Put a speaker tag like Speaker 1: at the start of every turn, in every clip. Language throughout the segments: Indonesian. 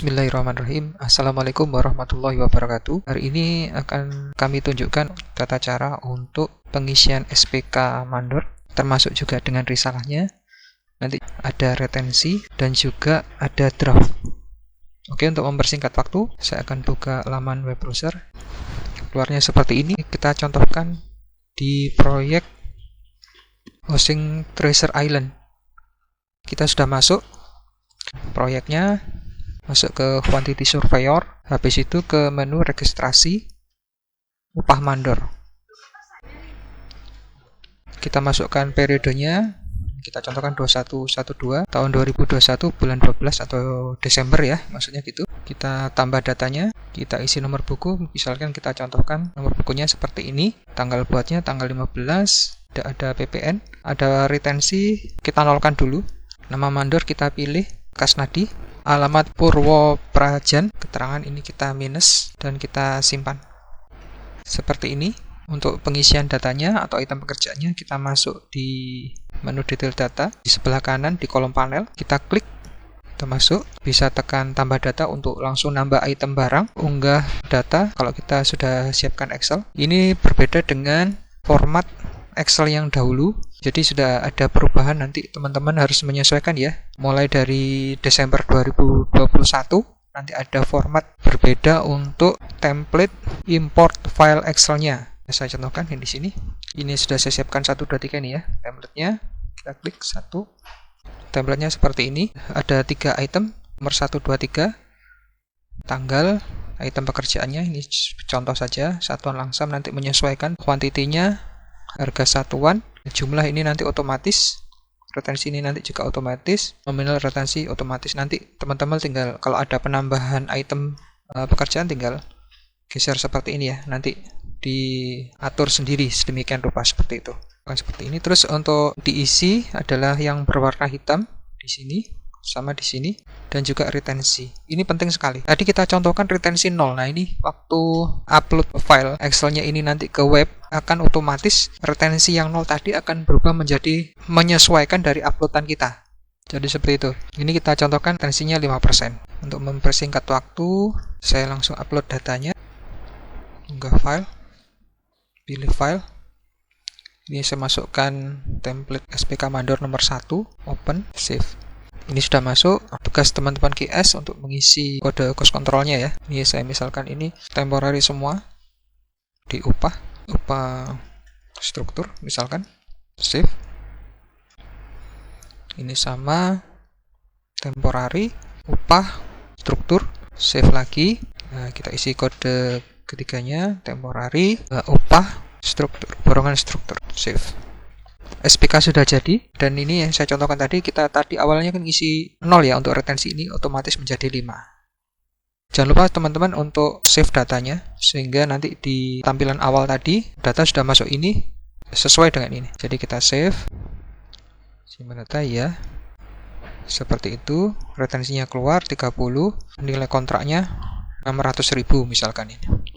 Speaker 1: Bismillahirrahmanirrahim. Assalamualaikum warahmatullahi wabarakatuh. Hari ini akan kami tunjukkan tata cara untuk pengisian SPK mandor, termasuk juga dengan risalahnya. Nanti ada retensi dan juga ada draft. Oke, untuk mempersingkat waktu, saya akan buka laman web browser. Keluarnya seperti ini. Kita contohkan di proyek hosting Treasure Island. Kita sudah masuk proyeknya, masuk ke quantity surveyor, habis itu ke menu registrasi upah mandor. Kita masukkan periodenya, kita contohkan 2112 tahun 2021 bulan 12 atau Desember ya, maksudnya gitu. Kita tambah datanya, kita isi nomor buku, misalkan kita contohkan nomor bukunya seperti ini, tanggal buatnya tanggal 15, ada PPN, ada retensi, kita nolkan dulu. Nama mandor kita pilih Kasnadi, alamat Purwoprajan, keterangan ini kita minus dan kita simpan. Seperti ini. Untuk pengisian datanya atau item pekerjaannya, kita masuk di menu detail data di sebelah kanan di kolom panel, kita klik, kita masuk, bisa tekan tambah data untuk langsung nambah item barang, unggah data kalau kita sudah siapkan Excel. Ini berbeda dengan format Excel yang dahulu, jadi sudah ada perubahan, nanti teman-teman harus menyesuaikan ya. Mulai dari Desember 2021 nanti ada format berbeda untuk template import file Excel-nya. Saya contohkan di sini. Ini sudah saya siapkan 1 2 3 nih ya, template-nya. Kita klik 1. Template-nya seperti ini. Ada 3 item, nomor 1 2 3. Tanggal, item pekerjaannya ini contoh saja, satuan langsam, nanti menyesuaikan kuantitinya, harga satuan, jumlah ini nanti otomatis, retensi ini nanti juga otomatis, nominal retensi otomatis. Nanti teman-teman tinggal kalau ada penambahan item pekerjaan tinggal geser seperti ini ya, nanti diatur sendiri sedemikian rupa seperti itu. Seperti ini. Terus untuk diisi adalah yang berwarna hitam di sini sama di sini, dan juga retensi. Ini penting sekali. Tadi kita contohkan retensi 0. Nah, ini waktu upload file Excel-nya ini nanti ke web, akan otomatis retensi yang 0 tadi akan berubah menjadi menyesuaikan dari uploadan kita. Jadi seperti itu. Ini kita contohkan retensinya 5%. Untuk mempersingkat waktu, saya langsung upload datanya. Unggah file. Pilih file. Ini saya masukkan template SPK mandor nomor 1, open, save. Ini sudah masuk. Tugas teman-teman QS untuk mengisi kode cost control-nya ya. Ini saya misalkan ini temporary semua, di upah struktur misalkan, save. Ini sama temporary, upah struktur, save lagi. Nah, kita isi kode ketiganya, temporary, upah struktur, borongan struktur, save. SPK sudah jadi, dan ini yang saya contohkan tadi, kita tadi awalnya kan isi 0 ya, untuk retensi ini otomatis menjadi 5. Jangan lupa teman-teman untuk save datanya, sehingga nanti di tampilan awal tadi data sudah masuk ini sesuai dengan ini. Jadi kita save, simpan data ya, seperti itu. Retensinya keluar 30, nilai kontraknya 600.000 misalkan ini.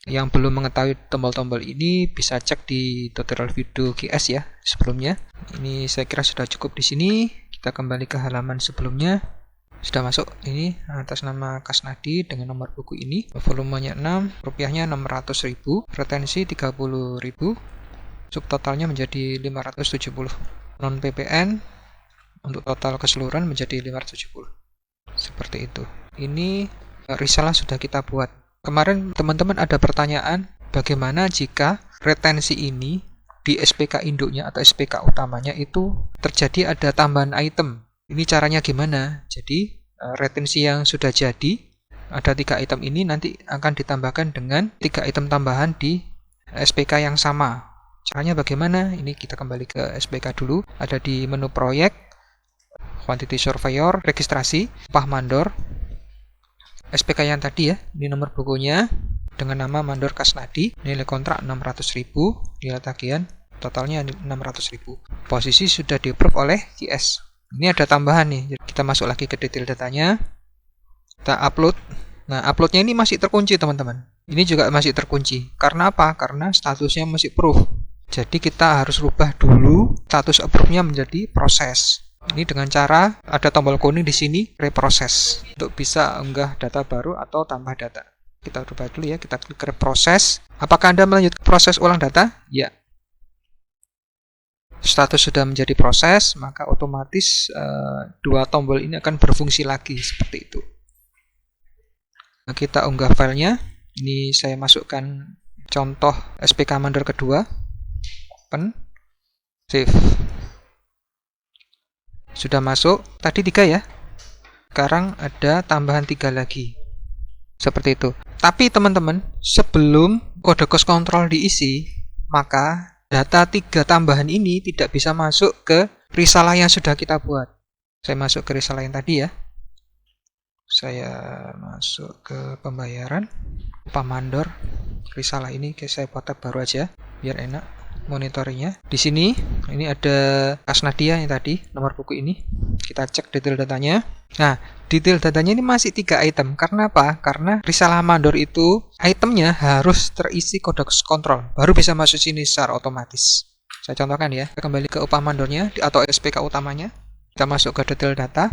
Speaker 1: Yang belum mengetahui tombol-tombol ini bisa cek di tutorial video QS ya sebelumnya. Ini saya kira sudah cukup di sini. Kita kembali ke halaman sebelumnya. Sudah masuk ini atas nama Kasnadi dengan nomor buku ini. Volumenya 6, rupiahnya 600.000, retensi 30.000. Subtotalnya menjadi 570. Non PPN untuk total keseluruhan menjadi 570. Seperti itu. Ini risalah sudah kita buat. Kemarin teman-teman ada pertanyaan, bagaimana jika retensi ini di SPK induknya atau SPK utamanya itu terjadi ada tambahan item. Ini caranya gimana? Jadi retensi yang sudah jadi, ada 3 item ini nanti akan ditambahkan dengan 3 item tambahan di SPK yang sama. Caranya bagaimana? Ini kita kembali ke SPK dulu. Ada di menu proyek, quantity surveyor, registrasi, upah mandor. SPK yang tadi ya, ini nomor bukunya dengan nama mandor Kasnadi, nilai kontrak 600.000, nilai tagihan totalnya 600.000. Posisi sudah di-approve oleh QS. Ini ada tambahan nih, kita masuk lagi ke detail datanya, kita upload. Nah, uploadnya ini masih terkunci teman-teman. Ini juga masih terkunci. Karena apa? Karena statusnya masih proof. Jadi kita harus rubah dulu status approve-nya menjadi proses. Ini dengan cara ada tombol kuning di sini, reproses, untuk bisa unggah data baru atau tambah data. Kita coba dulu ya, kita klik reproses. Apakah Anda melanjutkan proses ulang data? Ya. Status sudah menjadi proses, maka otomatis dua tombol ini akan berfungsi lagi seperti itu. Nah, kita unggah filenya. Ini saya masukkan contoh SPK Mandor kedua. Open, save. Sudah masuk, tadi 3 ya. Sekarang ada tambahan 3 lagi. Seperti itu. Tapi teman-teman, sebelum kode cost control diisi, maka data 3 tambahan ini tidak bisa masuk ke risalah yang sudah kita buat. Saya masuk ke risalah yang tadi ya. Saya masuk ke pembayaran, upah mandor. Risalah ini saya buat tab baru aja, biar enak monitoringnya. Di sini ini ada Kasnadia yang tadi, nomor buku ini. Kita cek detail datanya. Nah, detail datanya ini masih 3 item. Karena apa? Karena risalah mandor itu itemnya harus terisi kode kontrol, baru bisa masuk sini secara otomatis. Saya contohkan ya. Kita kembali ke upah mandornya atau SPK utamanya. Kita masuk ke detail data.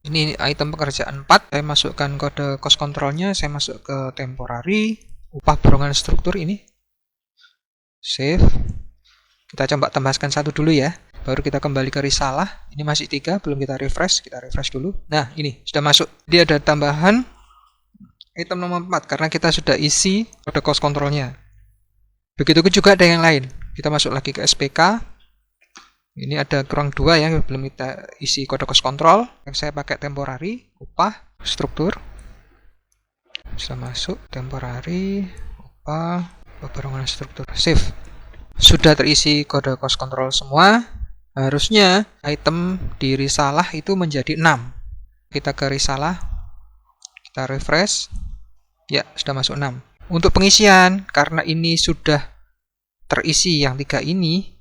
Speaker 1: Ini item pekerjaan 4. Saya masukkan kode cost controlnya. Saya masuk ke temporary, upah borongan struktur ini. Save. Kita coba tambahkan 1 dulu ya. Baru kita kembali ke risalah. Ini masih 3, belum kita refresh. Kita refresh dulu. Nah, ini sudah masuk. Dia ada tambahan item nomor 4 karena kita sudah isi kode cost controlnya. Begitu juga ada yang lain. Kita masuk lagi ke SPK. Ini ada kurang 2 ya, belum kita isi kode cost control. Saya pakai temporary, upah, struktur. Sudah masuk temporary, upah, borongan struktur. Save. Sudah terisi kode cost control semua. Harusnya item di risalah itu menjadi 6. Kita ke risalah, kita refresh. Ya, sudah masuk 6. Untuk pengisian, karena ini sudah terisi yang 3 ini,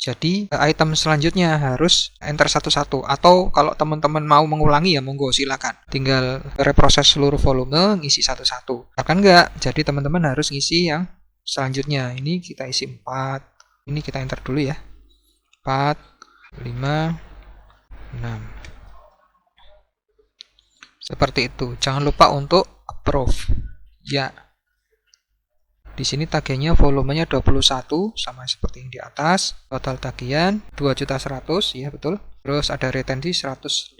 Speaker 1: jadi item selanjutnya harus enter satu-satu. Atau kalau teman-teman mau mengulangi ya monggo silakan. Tinggal reproses seluruh volume, ngisi satu-satu. Akan enggak, jadi teman-teman harus ngisi yang selanjutnya. Ini kita isi 4. Ini kita enter dulu ya. 4, 5, 6. Seperti itu. Jangan lupa untuk approve. Ya. Di sini tagihannya volumenya 21 sama seperti yang di atas. Total tagihan 2.100.000 ya betul. Terus ada retensi 150.000.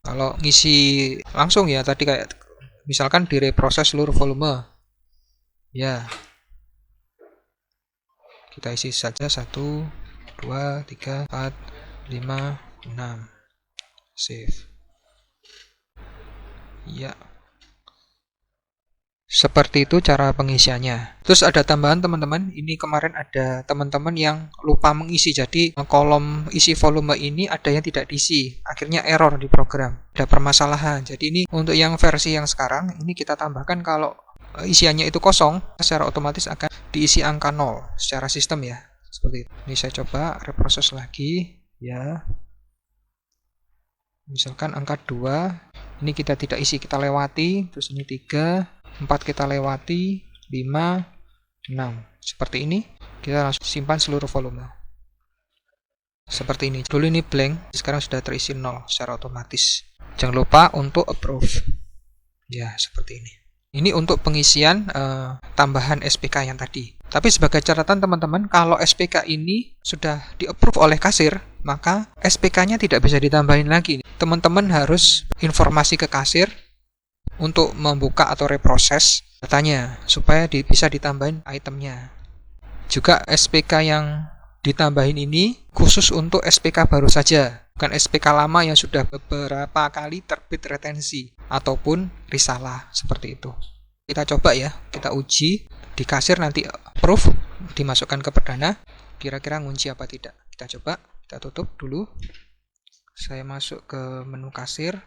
Speaker 1: Kalau ngisi langsung ya tadi kayak misalkan direproses seluruh volume. Ya. Kita isi saja 1, 2, 3, 4, 5, 6. Save. Ya. Seperti itu cara pengisiannya. Terus ada tambahan teman-teman. Ini kemarin ada teman-teman yang lupa mengisi. Jadi kolom isi volume ini ada yang tidak diisi. Akhirnya error di program. Ada permasalahan. Jadi ini untuk yang versi yang sekarang. Ini kita tambahkan kalau isiannya itu kosong, secara otomatis akan diisi angka 0 secara sistem ya. Seperti itu. Ini saya coba reproses lagi ya. Misalkan angka 2, ini kita tidak isi, kita lewati, terus ini 3, 4 kita lewati, 5, 6. Seperti ini, kita langsung simpan seluruh volume. Seperti ini. Dulu ini blank, sekarang sudah terisi 0 secara otomatis. Jangan lupa untuk approve. Ya, seperti ini. Ini untuk pengisian tambahan SPK yang tadi. Tapi sebagai catatan teman-teman, kalau SPK ini sudah di-approve oleh kasir, maka SPK-nya tidak bisa ditambahin lagi. Teman-teman harus informasi ke kasir untuk membuka atau reproses datanya, supaya bisa ditambahin itemnya. Juga SPK yang ditambahin ini khusus untuk SPK baru saja, bukan SPK lama yang sudah beberapa kali terbit retensi ataupun risalah, seperti itu. Kita coba ya, kita uji di kasir, nanti approve, dimasukkan ke perdana, kira-kira ngunci apa tidak. Kita coba, kita tutup dulu. Saya masuk ke menu kasir.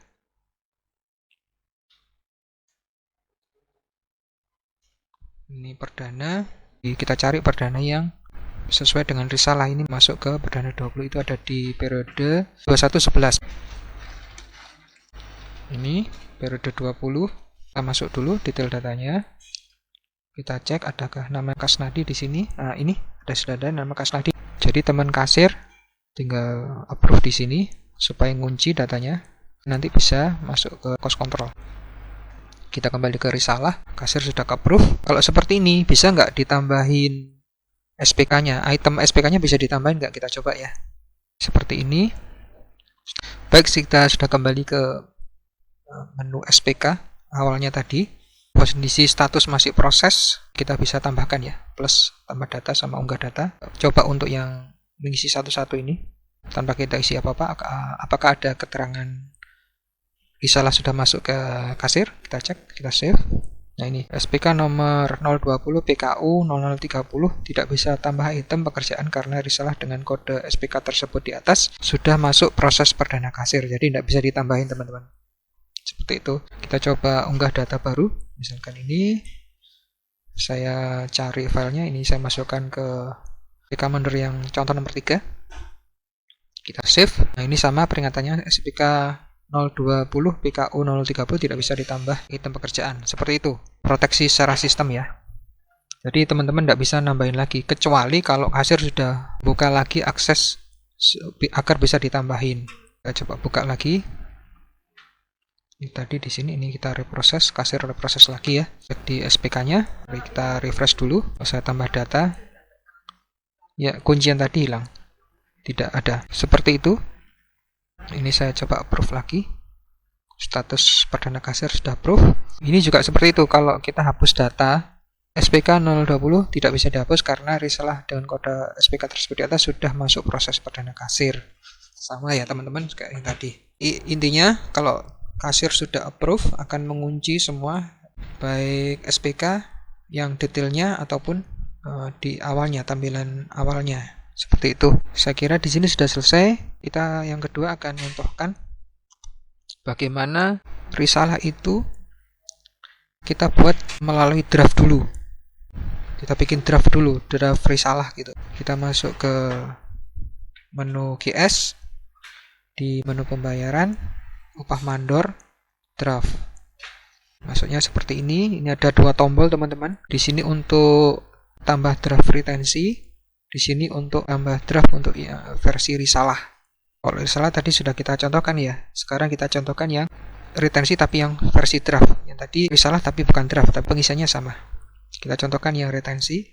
Speaker 1: Ini perdana, kita cari perdana yang sesuai dengan risalah. Ini masuk ke perdana 20, itu ada di periode 2111. Ini periode 20. Kita masuk dulu detail datanya. Kita cek adakah nama Kasnadi di sini. Nah, ini sudah ada nama Kasnadi. Jadi teman kasir tinggal approve di sini supaya ngunci datanya, nanti bisa masuk ke cost control. Kita kembali ke risalah, kasir sudah approve. Kalau seperti ini bisa nggak ditambahin SPK-nya? Item SPK-nya bisa ditambahin nggak? Kita coba ya. Seperti ini. Baik, kita sudah kembali ke menu SPK awalnya tadi. Kondisi status masih proses, kita bisa tambahkan ya, plus tambah data sama unggah data. Coba untuk yang mengisi satu-satu ini tanpa kita isi apa-apa, apakah ada keterangan risalah sudah masuk ke kasir? Kita cek, kita save. Nah ini SPK nomor 020 PKU 0030 tidak bisa tambah item pekerjaan karena risalah dengan kode SPK tersebut di atas sudah masuk proses perdana kasir, jadi tidak bisa ditambahin teman-teman. Seperti itu. Kita coba unggah data baru. Misalkan ini saya cari filenya, ini saya masukkan ke SPK Mandor yang contoh nomor 3. Kita save. Nah ini sama peringatannya, SPK 020 PKU 0030 tidak bisa ditambah item pekerjaan. Seperti itu. Proteksi secara sistem ya. Jadi teman-teman tidak bisa nambahin lagi, kecuali kalau kasir sudah buka lagi akses agar bisa ditambahin. Kita coba buka lagi. Ini tadi di sini, ini kita reproses, kasir reproses lagi ya. Cek di SPK-nya, mari kita refresh dulu. Kalau saya tambah data, ya kuncian tadi hilang, tidak ada. Seperti itu. Ini saya coba approve lagi. Status perdana kasir sudah approve. Ini juga seperti itu. Kalau kita hapus data SPK 020 tidak bisa dihapus karena risalah dengan kode SPK tersebut di atas sudah masuk proses perdana kasir. Sama ya teman-teman kayak yang tadi. Intinya kalau kasir sudah approve akan mengunci semua, baik SPK yang detailnya ataupun di awalnya, tampilan awalnya. Seperti itu. Saya kira di sini sudah selesai. Kita yang kedua akan mencontohkan bagaimana risalah itu kita buat melalui draft dulu. Kita bikin draft dulu, draft risalah gitu. Kita masuk ke menu GS, di menu pembayaran, upah mandor, draft. Masuknya seperti ini. Ini ada dua tombol teman-teman. Di sini untuk tambah draft retensi, di sini untuk tambah draft untuk ya, versi risalah. Kalau risalah tadi sudah kita contohkan ya. Sekarang kita contohkan yang retensi tapi yang versi draft. Yang tadi risalah tapi bukan draft, tapi pengisiannya sama. Kita contohkan yang retensi.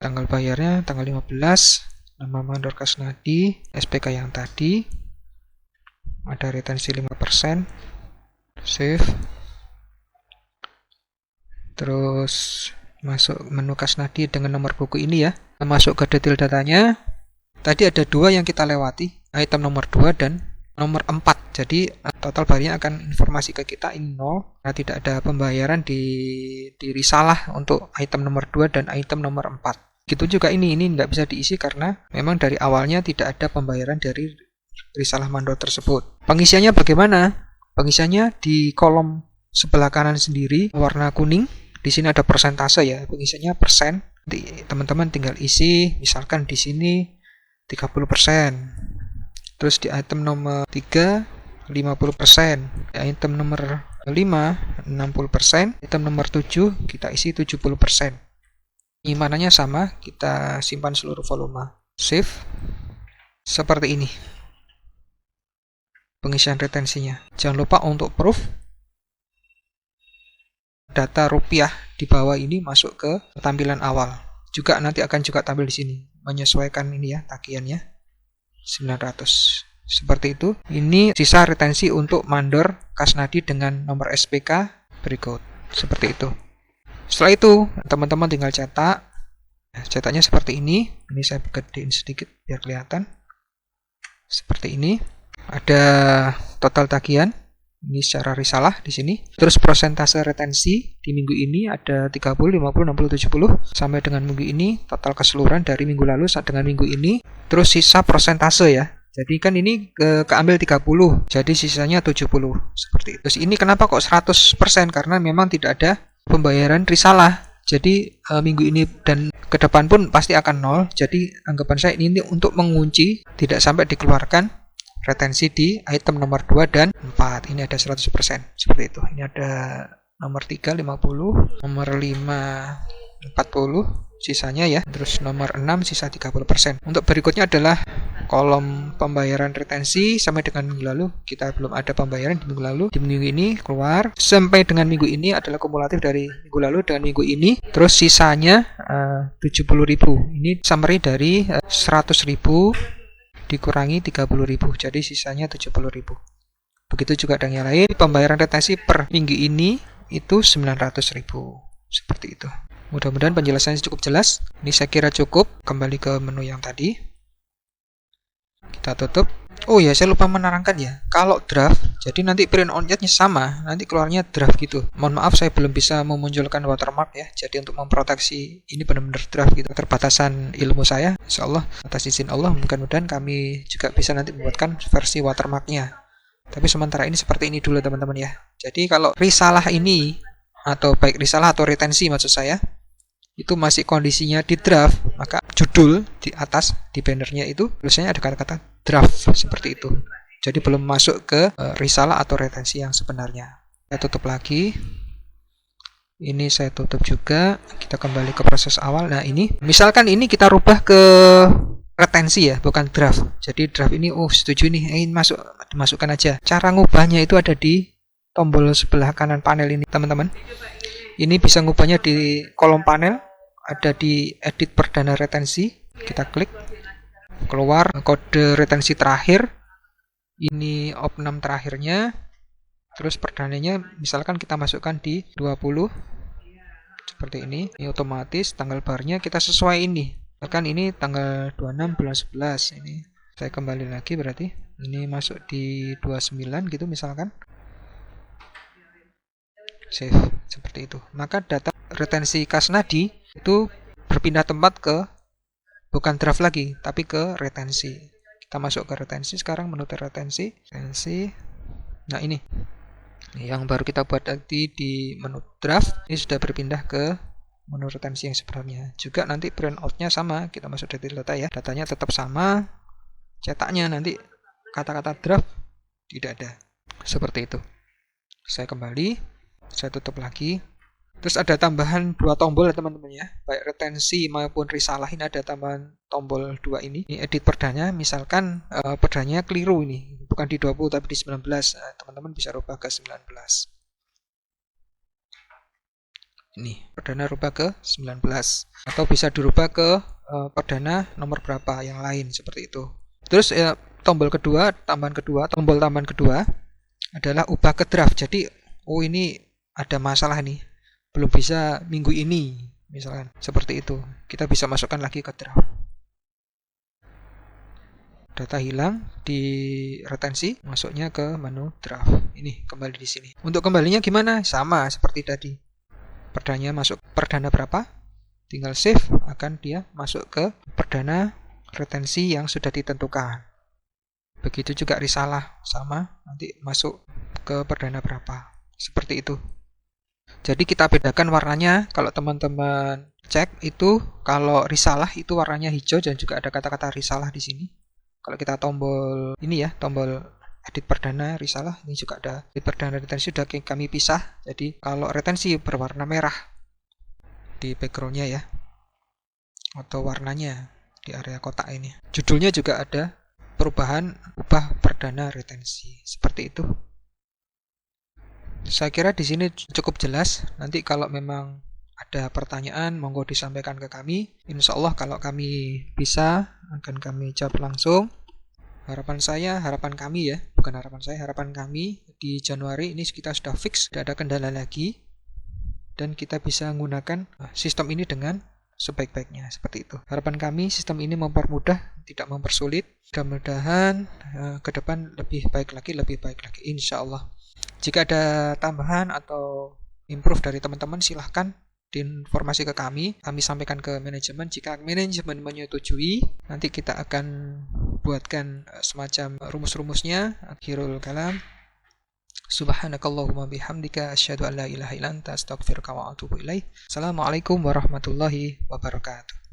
Speaker 1: Tanggal bayarnya tanggal 15, nama mandor Kasnadi, SPK yang tadi. Ada retensi 5%. Save. Terus masuk menu Kasnadi dengan nomor buku ini ya. Masuk ke detail datanya. Tadi ada dua yang kita lewati, item nomor 2 dan nomor 4. Jadi total bayarnya akan informasi ke kita ini 0. Nah, tidak ada pembayaran di risalah untuk item nomor 2 dan item nomor 4. Gitu juga ini nggak bisa diisi karena memang dari awalnya tidak ada pembayaran dari risalah mandor tersebut. Pengisiannya bagaimana? Pengisiannya di kolom sebelah kanan sendiri warna kuning. Di sini ada persentase ya, pengisiannya persen. Teman-teman tinggal isi, misalkan di sini 30%. Terus di item nomor 3 50%, di item nomor 5 60%, item nomor 7 kita isi 70%. Imanannya sama, kita simpan seluruh volume. Save. Seperti ini pengisian retensinya. Jangan lupa untuk proof data rupiah di bawah ini masuk ke tampilan awal. Juga nanti akan juga tampil di sini. Menyesuaikan ini ya tagihannya 900. Seperti itu. Ini sisa retensi untuk mandor Kasnadi dengan nomor SPK berikut. Seperti itu. Setelah itu teman-teman tinggal cetak. Cetaknya seperti ini. Ini saya gedein sedikit biar kelihatan. Seperti ini. Ada total tagihan. Ini secara risalah di sini. Terus persentase retensi di minggu ini ada 30, 50, 60, 70 sampai dengan minggu ini. Total keseluruhan dari minggu lalu saat dengan minggu ini. Terus sisa persentase ya. Jadi kan ini keambil 30. Jadi sisanya 70 seperti itu. Terus ini kenapa kok 100%? Karena memang tidak ada pembayaran risalah. Jadi minggu ini dan ke depan pun pasti akan 0. Jadi anggapan saya ini untuk mengunci tidak sampai dikeluarkan retensi di item nomor 2 dan 4. Ini ada 100%. Seperti itu. Ini ada nomor 3, 50. Nomor 5, 40 sisanya ya. Terus nomor 6 sisa 30%. Untuk berikutnya adalah kolom pembayaran retensi sampai dengan minggu lalu. Kita belum ada pembayaran di minggu lalu. Di minggu ini keluar. Sampai dengan minggu ini adalah kumulatif dari minggu lalu dengan minggu ini. Terus sisanya 70.000. Ini summary dari 100.000 dikurangi 30.000. Jadi sisanya 70.000. Begitu juga dengan yang lain. Pembayaran retensi per minggu ini itu 900.000. Seperti itu. Mudah-mudahan penjelasannya cukup jelas. Ini saya kira cukup. Kembali ke menu yang tadi. Kita tutup. Oh ya, saya lupa menerangkan ya. Kalau draft, jadi nanti print on-nya sama. Nanti keluarnya draft gitu. Mohon maaf saya belum bisa memunculkan watermark ya. Jadi untuk memproteksi ini benar-benar draft gitu. Keterbatasan ilmu saya. Insyaallah atas izin Allah mudah-mudahan kami juga bisa nanti membuatkan versi watermarknya. Tapi sementara ini seperti ini dulu teman-teman ya. Jadi kalau risalah ini, atau baik risalah atau retensi maksud saya, itu masih kondisinya di draft, maka judul di atas, di bannernya itu, tulisannya ada kata-kata draft, seperti itu. Jadi belum masuk ke risalah atau retensi yang sebenarnya. Saya tutup lagi. Ini saya tutup juga. Kita kembali ke proses awal. Nah ini, misalkan ini kita rubah ke retensi ya, bukan draft. Jadi draft ini, oh setuju nih, ingin dimasukkan aja. Cara ngubahnya itu ada di tombol sebelah kanan panel ini, teman-teman. Ini bisa ngubahnya di kolom panel, ada di edit perdana retensi. Kita klik, keluar kode retensi terakhir. Ini opnam terakhirnya. Terus perdananya, misalkan kita masukkan di 20. Seperti ini. Ini otomatis tanggal barnya kita sesuai ini. Misalkan ini tanggal 26 bulan 11 ini. Saya kembali lagi berarti. Ini masuk di 29 gitu misalkan. Save seperti itu. Maka data retensi Kasnadi itu berpindah tempat ke bukan draft lagi, tapi ke retensi. Kita masuk ke retensi sekarang, menu retensi. Nah ini. Yang baru kita buat tadi di menu draft ini sudah berpindah ke menu retensi yang sebenarnya. Juga nanti print out-nya sama, kita masuk detail data ya. Datanya tetap sama, cetaknya nanti kata-kata draft tidak ada. Seperti itu. Saya kembali, saya tutup lagi. Terus ada tambahan 2 tombol ya teman-teman ya. Baik retensi maupun risalah ini ada tambahan tombol 2 ini. Ini edit perdanya, misalkan perdanya keliru ini. Bukan di 20 tapi di 19. Teman-teman bisa rubah ke 19. Ini perdana rubah ke 19 atau bisa dirubah ke perdana nomor berapa yang lain seperti itu. Terus tombol kedua, tombol tambahan kedua adalah ubah ke draft. Jadi oh ini ada masalah nih, belum bisa minggu ini misalkan seperti itu. Kita bisa masukkan lagi ke draft. Data hilang di retensi, masuknya ke menu draft. Ini kembali di sini. Untuk kembalinya gimana? Sama seperti tadi. Perdana masuk perdana berapa, tinggal save, akan dia masuk ke perdana retensi yang sudah ditentukan. Begitu juga risalah, sama, nanti masuk ke perdana berapa, seperti itu. Jadi kita bedakan warnanya. Kalau teman-teman cek itu, kalau risalah itu warnanya hijau dan juga ada kata-kata risalah di sini. Kalau kita tombol ini ya, tombol edit perdana risalah, ini juga ada edit perdana retensi, sudah kami pisah. Jadi kalau retensi berwarna merah di backgroundnya ya, atau warnanya di area kotak ini. Judulnya juga ada perubahan ubah perdana retensi, seperti itu. Saya kira di sini cukup jelas. Nanti kalau memang ada pertanyaan, monggo disampaikan ke kami. Insya Allah kalau kami bisa, akan kami jawab langsung. Harapan kami ya, bukan harapan saya, harapan kami di Januari ini kita sudah fix, tidak ada kendala lagi, dan kita bisa menggunakan sistem ini dengan sebaik-baiknya, seperti itu. Harapan kami sistem ini mempermudah, tidak mempersulit. Mudah-mudahan ke depan lebih baik lagi, insya Allah. Jika ada tambahan atau improve dari teman-teman, silahkan diinformasi ke kami sampaikan ke manajemen. Jika manajemen menyetujui, nanti kita akan buatkan semacam rumus-rumusnya. Akhirul kalam, subhanakallahumma bihamdika asyhadu an la ilaha illa anta astaghfiruka wa atubu ilaik. Assalamualaikum warahmatullahi wabarakatuh.